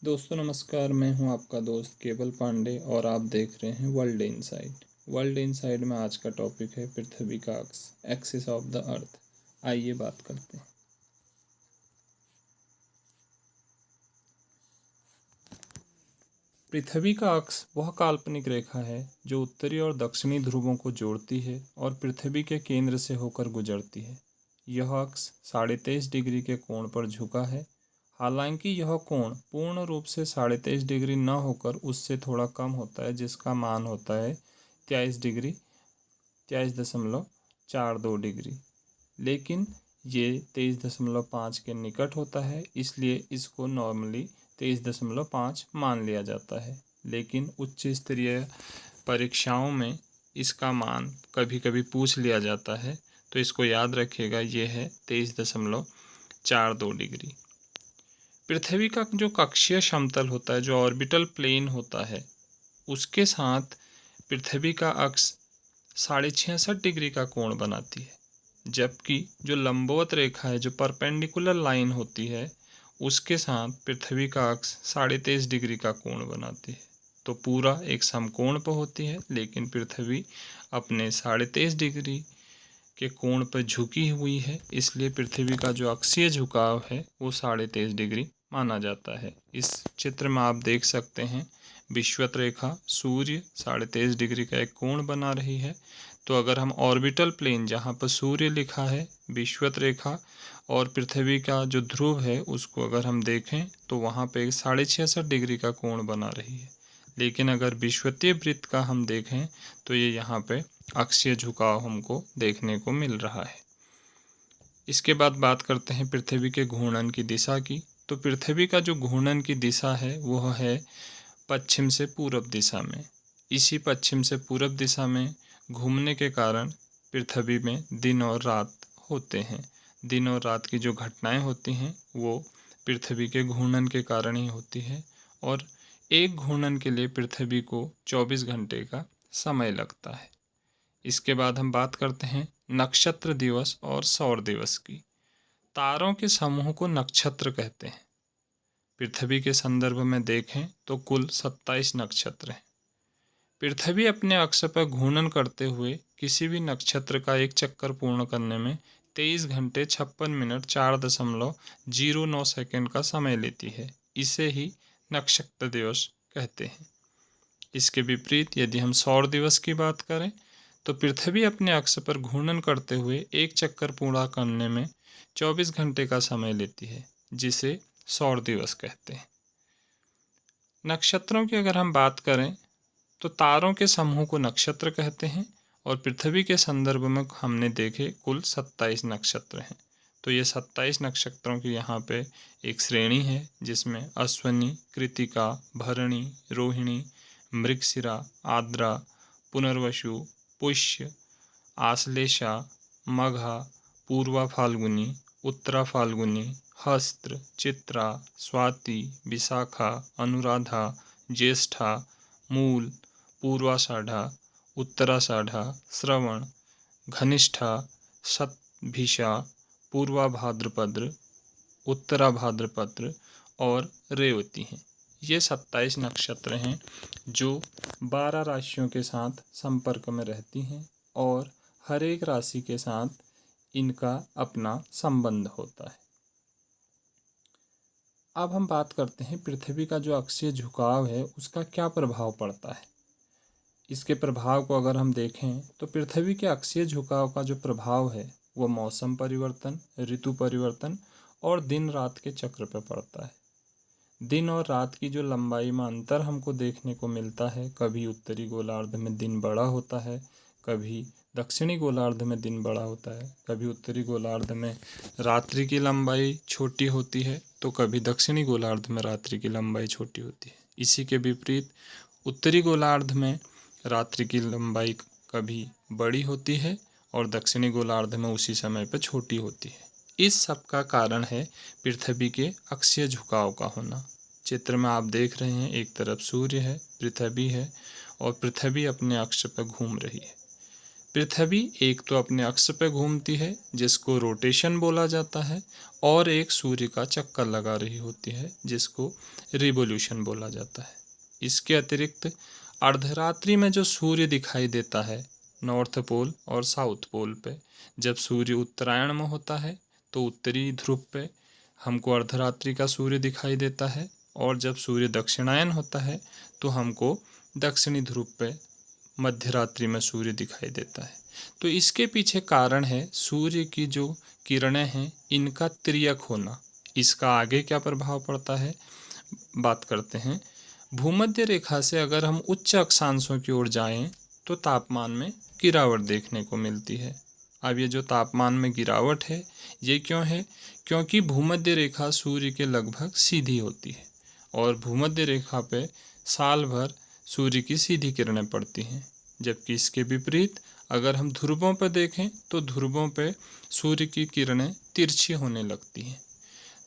दोस्तों नमस्कार, मैं हूं आपका दोस्त केवल पांडे और आप देख रहे हैं वर्ल्ड इनसाइड। वर्ल्ड इनसाइड में आज का टॉपिक है पृथ्वी का अक्ष, एक्सिस ऑफ द अर्थ। आइए बात करते हैं। पृथ्वी का अक्ष वह काल्पनिक रेखा है जो उत्तरी और दक्षिणी ध्रुवों को जोड़ती है और पृथ्वी के केंद्र से होकर गुजरती है। यह अक्ष 23.5 डिग्री के कोण पर झुका है। हालांकि यह कोण पूर्ण रूप से 23.5 डिग्री न होकर उससे थोड़ा कम होता है, जिसका मान होता है 23 डिग्री 23.42 डिग्री। लेकिन ये 23.5 के निकट होता है, इसलिए इसको नॉर्मली 23.5 मान लिया जाता है। लेकिन उच्च स्तरीय परीक्षाओं में इसका मान कभी कभी पूछ लिया जाता है, तो इसको याद रखिएगा, ये है 23.42 डिग्री। पृथ्वी का जो कक्षीय समतल होता है, जो ऑर्बिटल प्लेन होता है, उसके साथ पृथ्वी का अक्ष 66.5 डिग्री का कोण बनाती है, जबकि जो लंबवत रेखा है, जो परपेंडिकुलर लाइन होती है, उसके साथ पृथ्वी का अक्ष 23.5 डिग्री का कोण बनाती है। तो पूरा एक समकोण पर होती है, लेकिन पृथ्वी अपने 23.5 डिग्री के कोण पर झुकी हुई है, इसलिए पृथ्वी का जो अक्षीय झुकाव है वो 23.5 डिग्री माना जाता है। इस चित्र में आप देख सकते हैं विषुवत रेखा सूर्य 23.5 डिग्री का एक कोण बना रही है। तो अगर हम ऑर्बिटल प्लेन, जहाँ पर सूर्य लिखा है, विषुवत रेखा और पृथ्वी का जो ध्रुव है उसको अगर हम देखें तो वहाँ पे 66.5 डिग्री का कोण बना रही है। लेकिन अगर विषुवतीय वृत्त का हम देखें तो ये यहाँ पे अक्षीय झुकाव हमको देखने को मिल रहा है। इसके बाद बात करते हैं पृथ्वी के घूर्णन की दिशा की। तो पृथ्वी का जो घूर्णन की दिशा है वह है पश्चिम से पूरब दिशा में। इसी पश्चिम से पूरब दिशा में घूमने के कारण पृथ्वी में दिन और रात होते हैं। दिन और रात की जो घटनाएं होती हैं वो पृथ्वी के घूर्णन के कारण ही होती है, और एक घूर्णन के लिए पृथ्वी को 24 घंटे का समय लगता है। इसके बाद हम बात करते हैं नक्षत्र दिवस और सौर दिवस की। तारों के समूह को नक्षत्र कहते हैं। पृथ्वी के संदर्भ में देखें तो कुल 27 नक्षत्र हैं। पृथ्वी अपने अक्ष पर घूर्णन करते हुए किसी भी नक्षत्र का एक चक्कर पूर्ण करने में 23 घंटे 56 मिनट 4.09 सेकंड का समय लेती है। इसे ही नक्षत्र दिवस कहते हैं। इसके विपरीत यदि हम सौर दिवस की बात करें तो पृथ्वी अपने अक्ष पर घूर्णन करते हुए एक चक्कर पूरा करने में 24 घंटे का समय लेती है, जिसे सौर दिवस कहते हैं। नक्षत्रों की अगर हम बात करें तो तारों के समूह को नक्षत्र कहते हैं, और पृथ्वी के संदर्भ में हमने देखे कुल 27 नक्षत्र हैं। तो ये 27 नक्षत्रों की यहाँ पे एक श्रेणी है, जिसमें अश्विनी, कृतिका, भरणी, रोहिणी, मृगशिरा, आर्द्रा, पुनर्वसु, पुष्य, आश्लेषा, मघा, पूर्वा फाल्गुनी, उत्तरा फाल्गुनी, हस्त्र, चित्रा, स्वाति, विशाखा, अनुराधा, ज्येष्ठा, मूल, पूर्वाषाढ़ा, उत्तराषाढ़ा, श्रवण, घनिष्ठा, शतभिषा, पूर्वा भाद्रपद, उत्तरा भाद्रपद और रेवती हैं। ये 27 नक्षत्र हैं जो 12 राशियों के साथ संपर्क में रहती हैं, और हर एक राशि के साथ इनका अपना संबंध होता है। अब हम बात करते हैं पृथ्वी का जो अक्षीय झुकाव है उसका क्या प्रभाव पड़ता है। इसके प्रभाव को अगर हम देखें तो पृथ्वी के अक्षीय झुकाव का जो प्रभाव है वो मौसम परिवर्तन, ऋतु परिवर्तन और दिन रात के चक्र पर पड़ता है। दिन और रात की जो लंबाई में अंतर हमको देखने को मिलता है, कभी उत्तरी गोलार्ध में दिन बड़ा होता है, कभी दक्षिणी गोलार्ध में दिन बड़ा होता है, कभी उत्तरी गोलार्ध में रात्रि की लंबाई छोटी होती है, तो कभी दक्षिणी गोलार्ध में रात्रि की लंबाई छोटी होती है। इसी के विपरीत उत्तरी गोलार्ध में रात्रि की लंबाई कभी बड़ी होती है और दक्षिणी गोलार्ध में उसी समय पर छोटी होती है। इस सब का कारण है पृथ्वी के अक्षीय झुकाव का होना। चित्र में आप देख रहे हैं, एक तरफ सूर्य है, पृथ्वी है, और पृथ्वी अपने अक्ष पर घूम रही है। पृथ्वी एक तो अपने अक्ष पे घूमती है जिसको रोटेशन बोला जाता है, और एक सूर्य का चक्कर लगा रही होती है जिसको रिवोल्यूशन बोला जाता है। इसके अतिरिक्त अर्धरात्रि में जो सूर्य दिखाई देता है नॉर्थ पोल और साउथ पोल पे, जब सूर्य उत्तरायण में होता है तो उत्तरी ध्रुव पे हमको अर्धरात्रि का सूर्य दिखाई देता है, और जब सूर्य दक्षिणायन होता है तो हमको दक्षिणी ध्रुव पे मध्य रात्रि में सूर्य दिखाई देता है। तो इसके पीछे कारण है सूर्य की जो किरणें हैं इनका तिर्यक होना। इसका आगे क्या प्रभाव पड़ता है बात करते हैं। भूमध्य रेखा से अगर हम उच्च अक्षांशों की ओर जाएं तो तापमान में गिरावट देखने को मिलती है। अब ये जो तापमान में गिरावट है ये क्यों है? क्योंकि भूमध्य रेखा सूर्य के लगभग सीधी होती है, और भूमध्य रेखा पे साल भर सूर्य की सीधी किरणें पड़ती हैं। जबकि इसके विपरीत अगर हम ध्रुवों पर देखें तो ध्रुवों पे सूर्य की किरणें तिरछी होने लगती हैं।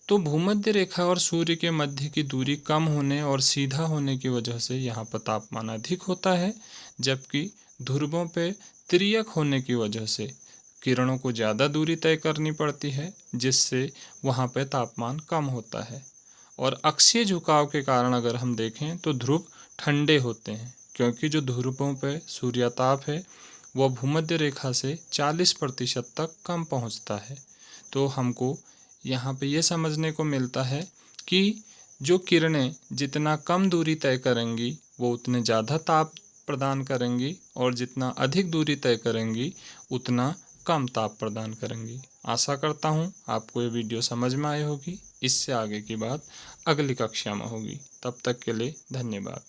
तो भूमध्य रेखा और सूर्य के मध्य की दूरी कम होने और सीधा होने की वजह से यहाँ पर तापमान अधिक होता है, जबकि ध्रुवों पे तिर्यक होने की वजह से किरणों को ज़्यादा दूरी तय करनी पड़ती है, जिससे वहाँ पे तापमान कम होता है। और अक्षीय झुकाव के कारण अगर हम देखें तो ध्रुव ठंडे होते हैं, क्योंकि जो ध्रुवों पे सूर्यताप है वह भूमध्य रेखा से 40% तक कम पहुंचता है। तो हमको यहाँ पे ये समझने को मिलता है कि जो किरणें जितना कम दूरी तय करेंगी वो उतने ज़्यादा ताप प्रदान करेंगी, और जितना अधिक दूरी तय करेंगी उतना कम ताप प्रदान करेंगी। आशा करता हूँ आपको ये वीडियो समझ में आई होगी। इससे आगे की बात अगली कक्षा में होगी। तब तक के लिए धन्यवाद।